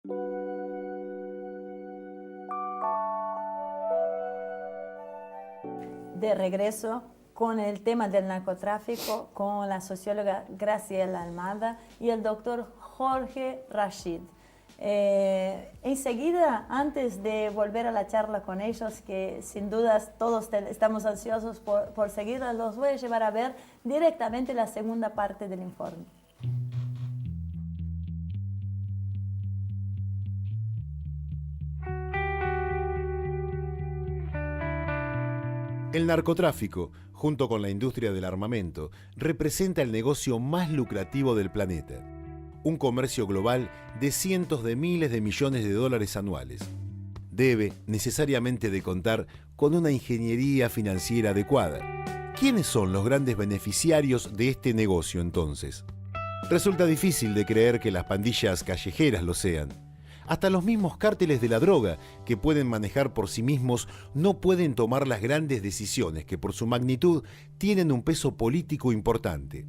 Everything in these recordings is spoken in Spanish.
De regreso con el tema del narcotráfico, con la socióloga Graciela Almada y el doctor Jorge Rashid. Enseguida, antes de volver a la charla con ellos, que sin dudas todos estamos ansiosos por seguirla, los voy a llevar a ver directamente la segunda parte del informe. El narcotráfico, junto con la industria del armamento, representa el negocio más lucrativo del planeta. Un comercio global de cientos de miles de millones de dólares anuales. Debe necesariamente de contar con una ingeniería financiera adecuada. ¿Quiénes son los grandes beneficiarios de este negocio entonces? Resulta difícil de creer que las pandillas callejeras lo sean. Hasta los mismos cárteles de la droga, que pueden manejar por sí mismos, no pueden tomar las grandes decisiones que por su magnitud tienen un peso político importante.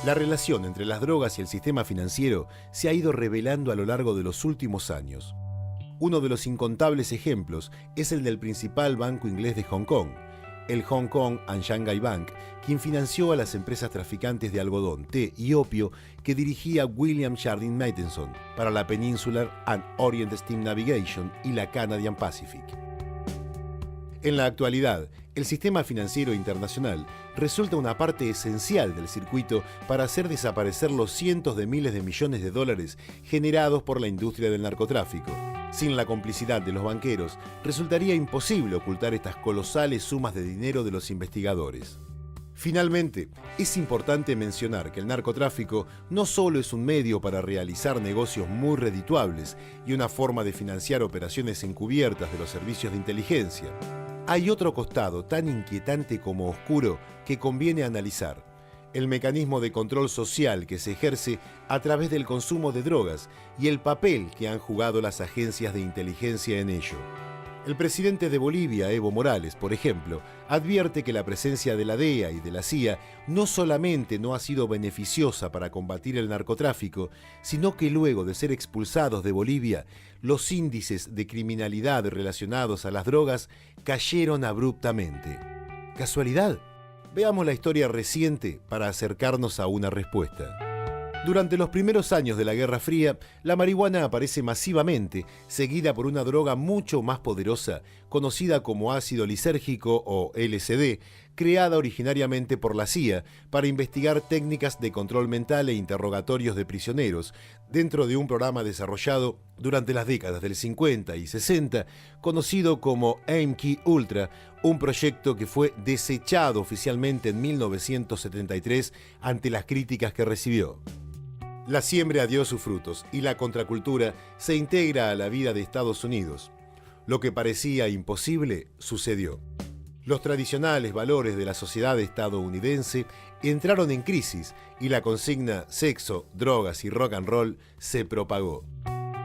La relación entre las drogas y el sistema financiero se ha ido revelando a lo largo de los últimos años. Uno de los incontables ejemplos es el del principal banco inglés de Hong Kong, el Hong Kong and Shanghai Bank, quien financió a las empresas traficantes de algodón, té y opio que dirigía William Jardine Matheson para la Peninsular and Orient Steam Navigation y la Canadian Pacific. En la actualidad, el sistema financiero internacional resulta una parte esencial del circuito para hacer desaparecer los cientos de miles de millones de dólares generados por la industria del narcotráfico. Sin la complicidad de los banqueros, resultaría imposible ocultar estas colosales sumas de dinero de los investigadores. Finalmente, es importante mencionar que el narcotráfico no solo es un medio para realizar negocios muy redituables y una forma de financiar operaciones encubiertas de los servicios de inteligencia. Hay otro costado tan inquietante como oscuro que conviene analizar: el mecanismo de control social que se ejerce a través del consumo de drogas y el papel que han jugado las agencias de inteligencia en ello. El presidente de Bolivia, Evo Morales, por ejemplo, advierte que la presencia de la DEA y de la CIA no solamente no ha sido beneficiosa para combatir el narcotráfico, sino que luego de ser expulsados de Bolivia, los índices de criminalidad relacionados a las drogas cayeron abruptamente. ¿Casualidad? Veamos la historia reciente para acercarnos a una respuesta. Durante los primeros años de la Guerra Fría, la marihuana aparece masivamente, seguida por una droga mucho más poderosa, conocida como ácido lisérgico o LSD, creada originariamente por la CIA para investigar técnicas de control mental e interrogatorios de prisioneros, dentro de un programa desarrollado durante las décadas del 50 y 60, conocido como MK Ultra, un proyecto que fue desechado oficialmente en 1973 ante las críticas que recibió. La siembra dio sus frutos y la contracultura se integra a la vida de Estados Unidos. Lo que parecía imposible sucedió. Los tradicionales valores de la sociedad estadounidense entraron en crisis y la consigna sexo, drogas y rock and roll se propagó.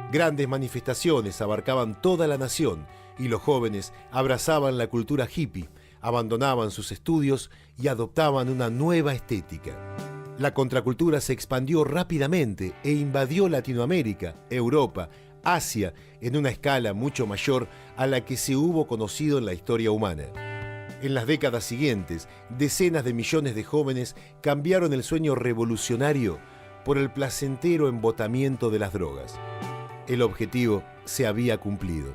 Grandes manifestaciones abarcaban toda la nación y los jóvenes abrazaban la cultura hippie, abandonaban sus estudios y adoptaban una nueva estética. La contracultura se expandió rápidamente e invadió Latinoamérica, Europa, Asia, en una escala mucho mayor a la que se hubo conocido en la historia humana. En las décadas siguientes, decenas de millones de jóvenes cambiaron el sueño revolucionario por el placentero embotamiento de las drogas. El objetivo se había cumplido.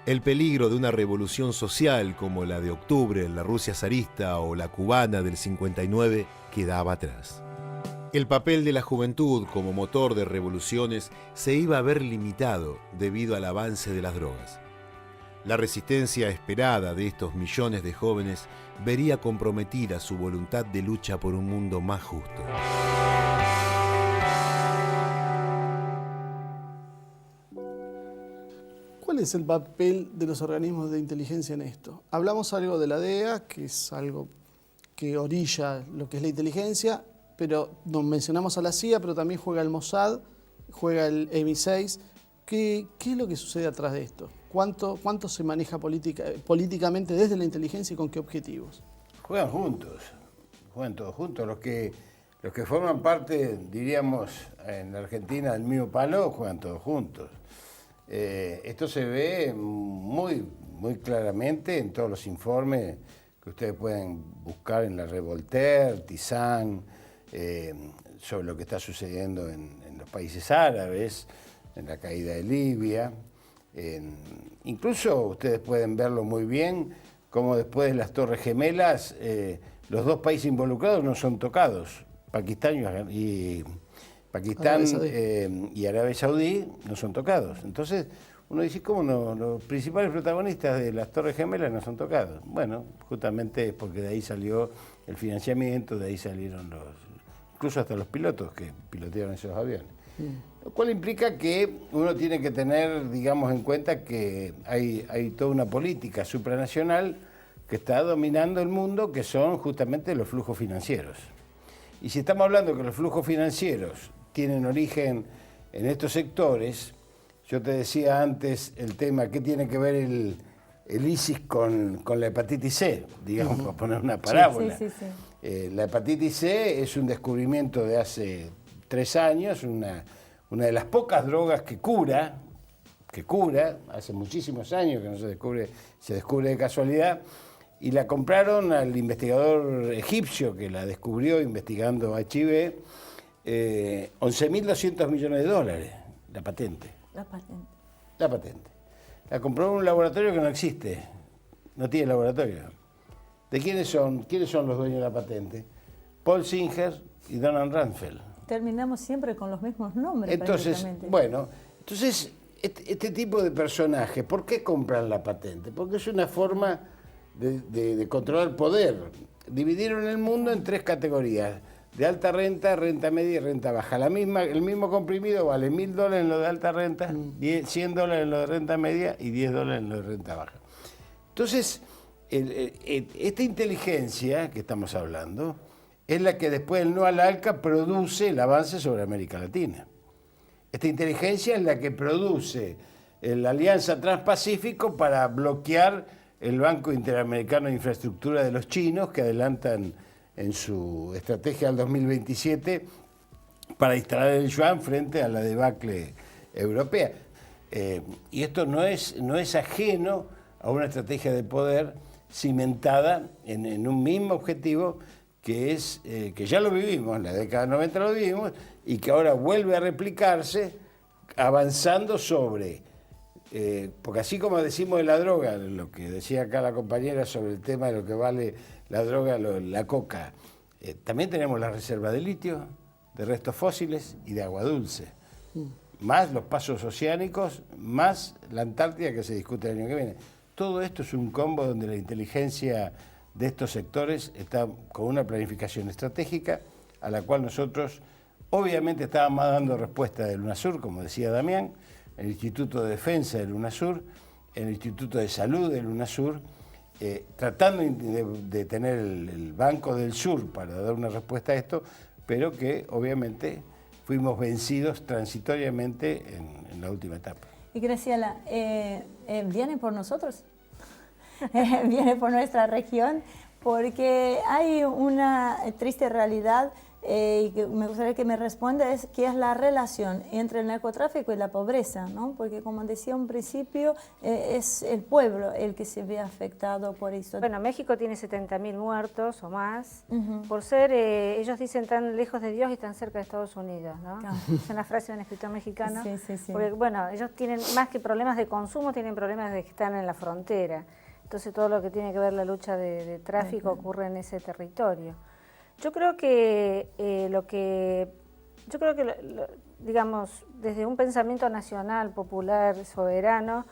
El peligro de una revolución social como la de octubre en la Rusia zarista o la cubana del 59 quedaba atrás. El papel de la juventud como motor de revoluciones se iba a ver limitado debido al avance de las drogas. La resistencia esperada de estos millones de jóvenes vería comprometida su voluntad de lucha por un mundo más justo. ¿Cuál es el papel de los organismos de inteligencia en esto? Hablamos algo de la DEA, que es algo que orilla lo que es la inteligencia, pero nos mencionamos a la CIA, pero también juega el Mossad, juega el MI6. ¿Qué es lo que sucede atrás de esto? ¿Cuánto se maneja políticamente desde la inteligencia y con qué objetivos? Juegan todos juntos. Los que forman parte, diríamos, en Argentina del mismo palo, juegan todos juntos. Esto se ve muy claramente en todos los informes que ustedes pueden buscar en la Revolter, Tizán, sobre lo que está sucediendo en los países árabes, en la caída de Libia. Incluso ustedes pueden verlo muy bien, como después de las Torres Gemelas, los dos países involucrados no son tocados, Pakistán y Arabia Saudí no son tocados. Entonces uno dice, ¿cómo no? Los principales protagonistas de las Torres Gemelas no son tocados. Bueno, justamente es porque de ahí salió el financiamiento, de ahí salieron incluso hasta los pilotos que pilotearon esos aviones. Lo cual implica que uno tiene que tener, digamos, en cuenta que hay toda una política supranacional que está dominando el mundo, que son justamente los flujos financieros. Y si estamos hablando que los flujos financieros tienen origen en estos sectores, yo te decía antes el tema, ¿qué tiene que ver el ISIS con la hepatitis C? Digamos, para poner una parábola. Sí. La hepatitis C es un descubrimiento de hace 3 años, una de las pocas drogas que cura, hace muchísimos años que no se descubre de casualidad, y la compraron al investigador egipcio que la descubrió investigando HIV, $11.200 millones, la patente. La patente. La compró un laboratorio que no existe, no tiene laboratorio. ¿De quiénes son? ¿Quiénes son los dueños de la patente? Paul Singer y Donald Rumsfeld. Terminamos siempre con los mismos nombres. Entonces, este tipo de personajes, ¿por qué compran la patente? Porque es una forma de controlar poder. Dividieron el mundo en 3 categorías: de alta renta, renta media y renta baja. El mismo comprimido vale $1.000 en lo de alta renta, $100 en lo de renta media y $10 en lo de renta baja. Entonces, esta inteligencia que estamos hablando es la que después del no al ALCA produce el avance sobre América Latina. Esta inteligencia es la que produce la Alianza Transpacífico para bloquear el Banco Interamericano de Infraestructura de los chinos, que adelantan en su estrategia al 2027 para instalar el yuan frente a la debacle europea. Y esto no es ajeno a una estrategia de poder cimentada en un mismo objetivo, que es que ya lo vivimos, en la década 90 lo vivimos, y que ahora vuelve a replicarse avanzando sobre, porque así como decimos de la droga, lo que decía acá la compañera sobre el tema de lo que vale la droga, la coca, también tenemos la reserva de litio, de restos fósiles y de agua dulce, más los pasos oceánicos, más la Antártida que se discute el año que viene. Todo esto es un combo donde la inteligencia de estos sectores está con una planificación estratégica a la cual nosotros obviamente estábamos dando respuesta del UNASUR, como decía Damián, el Instituto de Defensa del UNASUR, el Instituto de Salud del UNASUR, tratando de tener el Banco del Sur para dar una respuesta a esto, pero que obviamente fuimos vencidos transitoriamente en la última etapa. Y Graciela, ¿viene por nosotros? Viene por nuestra región, porque hay una triste realidad y que me gustaría que me responda, que es la relación entre el narcotráfico y la pobreza, ¿no? Porque como decía un principio, es el pueblo el que se ve afectado por esto. Bueno, México tiene 70.000 muertos o más, por ser, ellos dicen, tan lejos de Dios y tan cerca de Estados Unidos, ¿no? Claro. Es una frase de un escritor mexicano. Sí. Porque, bueno, ellos tienen más que problemas de consumo, tienen problemas de que están en la frontera. Entonces todo lo que tiene que ver la lucha de tráfico ocurre en ese territorio. Yo creo que digamos, desde un pensamiento nacional, popular, soberano,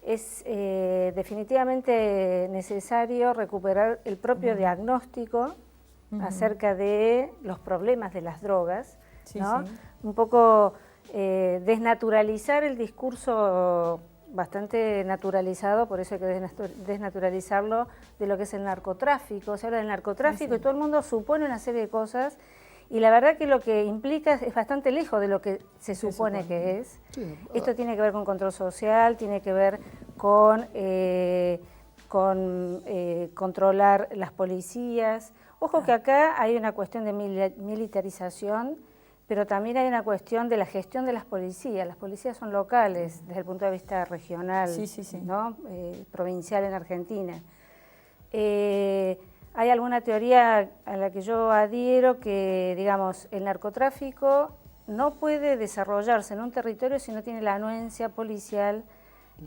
es definitivamente necesario recuperar el propio diagnóstico acerca de los problemas de las drogas, ¿no? Un poco desnaturalizar el discurso bastante naturalizado, por eso hay que desnaturalizarlo, de lo que es el narcotráfico. Se habla del narcotráfico y todo el mundo supone una serie de cosas, y la verdad que lo que implica es bastante lejos de lo que se supone que es. Sí. Esto tiene que ver con control social, tiene que ver con controlar las policías. Ojo que acá hay una cuestión de militarización pero también hay una cuestión de la gestión de las policías. Las policías son locales desde el punto de vista regional, ¿no? Provincial en Argentina. Hay alguna teoría a la que yo adhiero que, digamos, el narcotráfico no puede desarrollarse en un territorio si no tiene la anuencia policial,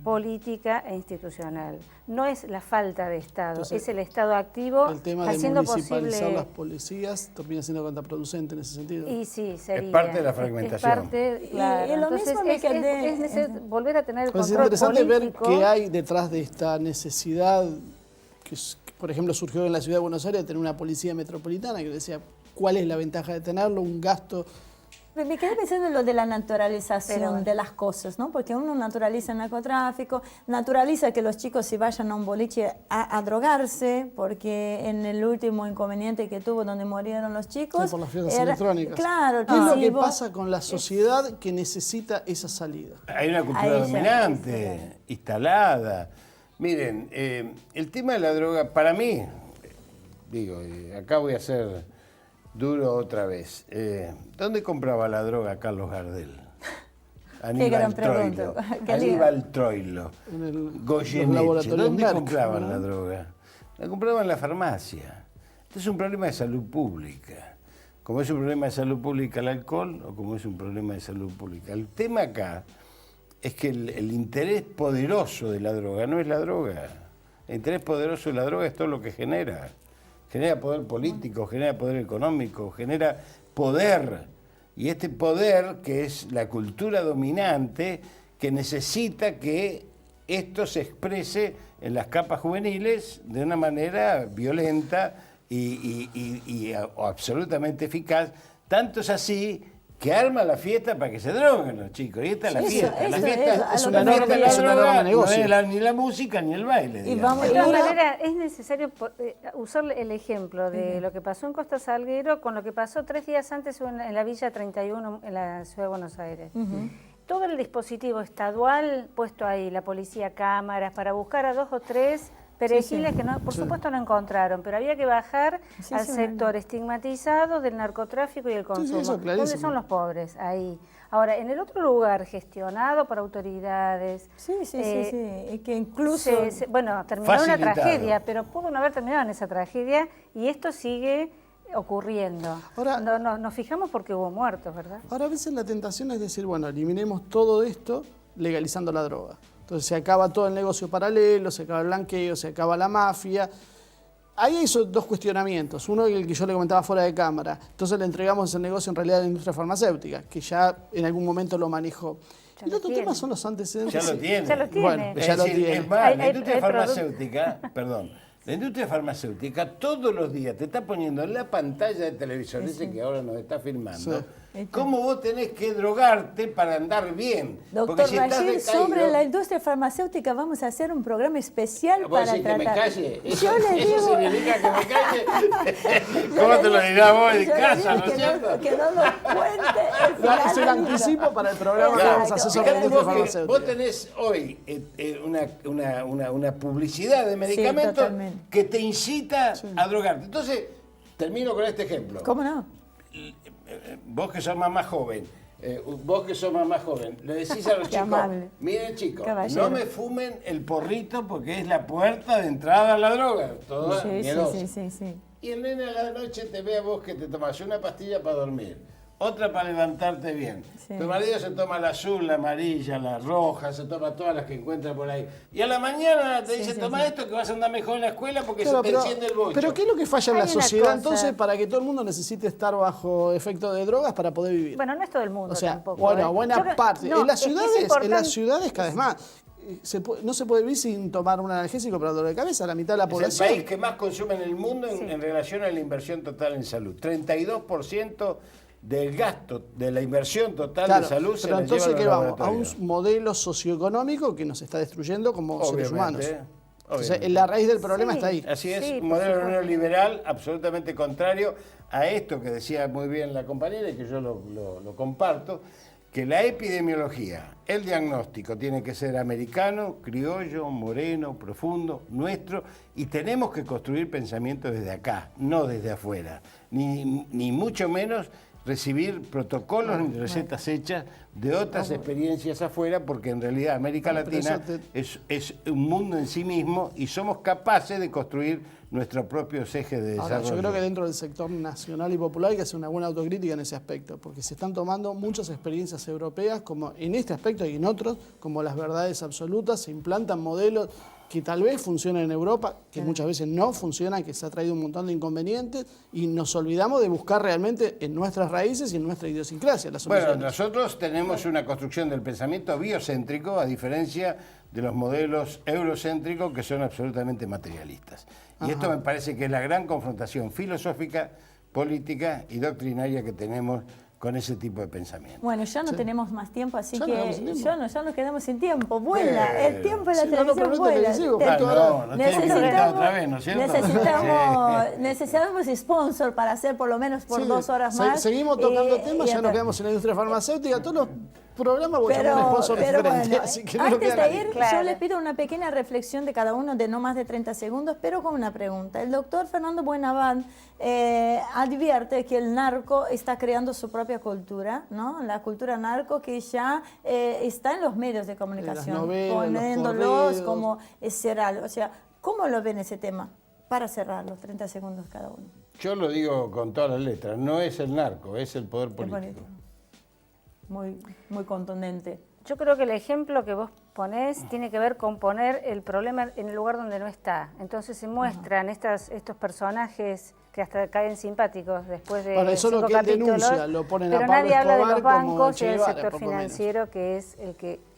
política e institucional. No es la falta de Estado, entonces, es el Estado activo el tema de haciendo municipalizar posible... las policías termina siendo contraproducente en ese sentido. Y sí, sería. Es parte de la fragmentación. Es parte, claro. Y lo entonces mismo me quedé... es necesario volver a tener el Pues control es interesante político. ver qué hay detrás de esta necesidad que, por ejemplo, surgió en la ciudad de Buenos Aires de tener una policía metropolitana que decía cuál es la ventaja de tenerlo, un gasto. Me quedé pensando en lo de la naturalización de las cosas, ¿no? Porque uno naturaliza el narcotráfico, naturaliza que los chicos se vayan a un boliche a drogarse, porque en el último inconveniente que tuvo donde murieron los chicos... Sí, por las fiestas electrónicas. Claro. ¿Qué es lo que pasa con la sociedad que necesita esa salida? Hay una cultura dominante, instalada. Miren, el tema de la droga, para mí, digo, acá voy a ser... duro otra vez. ¿Dónde compraba la droga Carlos Gardel? Aníbal Troilo. Aníbal Troilo. Goyeneche. ¿Dónde compraban la droga? La compraban en la farmacia. Este es un problema de salud pública. Como es un problema de salud pública el alcohol o como es un problema de salud pública. El tema acá es que el interés poderoso de la droga no es la droga. El interés poderoso de la droga es todo lo que genera. Genera poder político, genera poder económico, genera poder. Y este poder, que es la cultura dominante, que necesita que esto se exprese en las capas juveniles de una manera violenta y absolutamente eficaz. Tanto es así que arma la fiesta para que se droguen los chicos. Y esta es la fiesta. La fiesta es una enorme negocio. No es ni la música ni el baile. De todas maneras, es necesario usar el ejemplo de lo que pasó en Costa Salguero con lo que pasó 3 días antes en la Villa 31 en la Ciudad de Buenos Aires. Todo el dispositivo estadual puesto ahí, la policía, cámaras, para buscar a 2 o 3 perejiles que no, por supuesto no encontraron, pero había que bajar al sector estigmatizado del narcotráfico y el consumo. ¿Dónde son los pobres? Ahí. Ahora, en el otro lugar, gestionado por autoridades... y que incluso... bueno, terminó una tragedia, pero pudo no haber terminado en esa tragedia y esto sigue ocurriendo. Ahora, nos fijamos porque hubo muertos, ¿verdad? Ahora, a veces la tentación es decir, bueno, eliminemos todo esto legalizando la droga. Entonces se acaba todo el negocio paralelo, se acaba el blanqueo, se acaba la mafia. Ahí hay esos 2 cuestionamientos. Uno, el que yo le comentaba fuera de cámara. Entonces le entregamos ese negocio en realidad a la industria farmacéutica, que ya en algún momento lo manejó. Y el otro tema son los antecedentes. Ya lo tiene. Ya lo tiene. Bueno, ya lo tiene. Es más, la industria farmacéutica, perdón, la industria farmacéutica todos los días te está poniendo en la pantalla de televisor, ese que ahora nos está filmando, cómo vos tenés que drogarte para andar bien. Doctor Rachid, sobre la industria farmacéutica vamos a hacer un programa especial para tratar. ¿Que me calle? Yo le digo... ¿Eso significa que me calle? ¿Cómo te lo dirás vos en casa, no es cierto? Que no lo cuente. Es el anticipo para el programa que vamos a hacer sobre la industria farmacéutica. Vos tenés hoy una publicidad de medicamentos que te incita a drogarte. Entonces, termino con este ejemplo. ¿Cómo no? Vos que sos más joven, le decís a los chicos, miren chicos, no me fumen el porrito porque es la puerta de entrada a la droga. Todo miedoso. Y el nene a la noche te ve a vos que te tomas una pastilla para dormir, otra para levantarte bien. Tu marido se toma la azul, la amarilla, la roja, se toma todas las que encuentra por ahí. Y a la mañana te dice, toma esto que vas a andar mejor en la escuela porque se te enciende el bocho. Pero ¿qué es lo que falla en la sociedad entonces para que todo el mundo necesite estar bajo efecto de drogas para poder vivir? Bueno, no es todo el mundo tampoco. Bueno, buena parte. En las ciudades cada vez más. No se puede vivir sin tomar un analgésico para dolor de cabeza, la mitad de la población. Es el país que más consume en el mundo en relación a la inversión total en salud. 32% del gasto de la inversión total de salud se la lleva a los laboratorios. Pero entonces, ¿qué vamos? A un modelo socioeconómico que nos está destruyendo como seres humanos. Entonces, la raíz del problema está ahí. Así es, un modelo neoliberal absolutamente contrario a esto que decía muy bien la compañera y que yo lo comparto, que la epidemiología, el diagnóstico tiene que ser americano, criollo, moreno, profundo, nuestro, y tenemos que construir pensamiento desde acá, no desde afuera, ni mucho menos recibir protocolos y recetas hechas de otras experiencias afuera, porque en realidad América Latina es un mundo en sí mismo y somos capaces de construir nuestros propios ejes de desarrollo. Ahora, yo creo que dentro del sector nacional y popular hay que hacer una buena autocrítica en ese aspecto, porque se están tomando muchas experiencias europeas, como en este aspecto y en otros, como las verdades absolutas, se implantan modelos que tal vez funcionan en Europa, que muchas veces no funcionan, que se ha traído un montón de inconvenientes, y nos olvidamos de buscar realmente en nuestras raíces y en nuestra idiosincrasia las soluciones. Bueno, nosotros tenemos una construcción del pensamiento biocéntrico, a diferencia de los modelos eurocéntricos que son absolutamente materialistas. Y esto me parece que es la gran confrontación filosófica, política y doctrinaria que tenemos con ese tipo de pensamiento. Bueno, ya no tenemos más tiempo, así Ya que ya nos quedamos sin tiempo. Vuela, el tiempo de la televisión vuela. Otra vez, ¿no es cierto? Necesitamos sponsor para hacer por lo menos por 2 horas más. Seguimos tocando temas, ya nos quedamos en la industria farmacéutica, todos los programas voy a llamar un sponsor diferente, bueno, así que no antes queda de ir, yo les pido una pequeña reflexión de cada uno de no más de 30 segundos, pero con una pregunta. El doctor Fernando Buenavant advierte que el narco está creando su propia cultura, ¿no? La cultura narco que ya está en los medios de comunicación, novelas, poniéndolos como ser algo. O sea, ¿cómo lo ven ese tema? Para cerrar los 30 segundos cada uno. Yo lo digo con todas las letras, no es el narco, es el poder político. Muy contundente. Yo creo que el ejemplo que vos ponés tiene que ver con poner el problema en el lugar donde no está. Entonces se muestran estos personajes que hasta caen simpáticos después de Para eso 5 lo que él capítulos, denuncia, lo ponen a pero Pablo nadie habla de Escobar los como bancos y Che del Guevara, sector poco menos. financiero, que es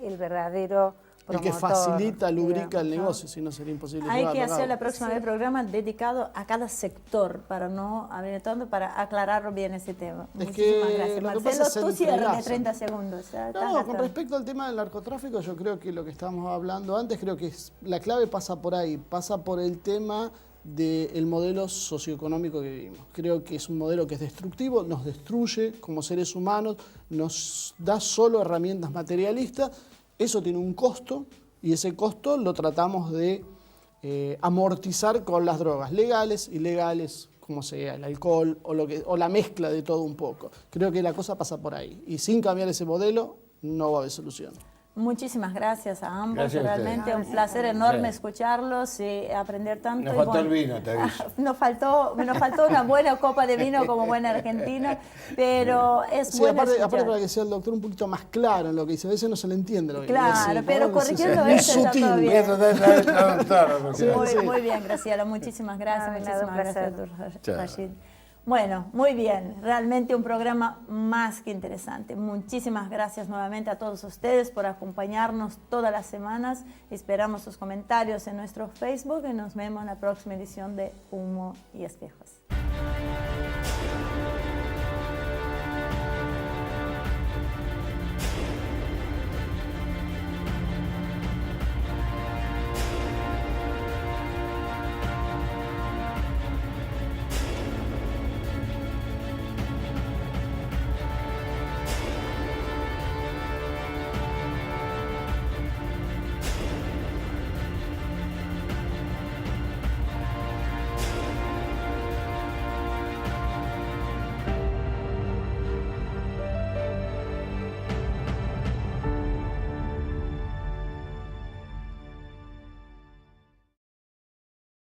el verdadero El que promotor, facilita, lubrica el digamos, ¿no? negocio, si no sería imposible. Hay llevarlo que a hacer cabo. la próxima vez programa dedicado a cada sector para no abrir tanto, para aclarar bien ese tema. Es Muchísimas que gracias. lo que Marcelo, pasa es tu cierre de entrelaza. 30 segundos. Ya estás No, con gastando. respecto al tema del narcotráfico, yo creo que lo que estábamos hablando antes, creo que la clave pasa por ahí, pasa por el tema del modelo socioeconómico que vivimos. Creo que es un modelo que es destructivo, nos destruye como seres humanos, nos da solo herramientas materialistas, eso tiene un costo y ese costo lo tratamos de amortizar con las drogas legales, ilegales, como sea, el alcohol o la mezcla de todo un poco. Creo que la cosa pasa por ahí y sin cambiar ese modelo no va a haber solución. Muchísimas gracias a ambos, Gracias a ustedes. realmente un placer enorme escucharlos y aprender tanto. Nos y faltó bueno, el vino, te aviso. Nos faltó una buena copa de vino como buen argentino, pero es Sí, bueno aparte escuchar. para que sea el doctor un poquito más claro en lo que dice, a veces no se le entiende lo que Claro, dice. pero ¿no? corrigiendo Muy eso está todo sutil. bien. Eso es traductor. Muy bien, Graciela, muchísimas gracias, De nada, muchísimas un gracias, placer. doctor Rashid. Bueno, muy bien, realmente un programa más que interesante. Muchísimas gracias nuevamente a todos ustedes por acompañarnos todas las semanas. Esperamos sus comentarios en nuestro Facebook y nos vemos en la próxima edición de Humo y Espejos.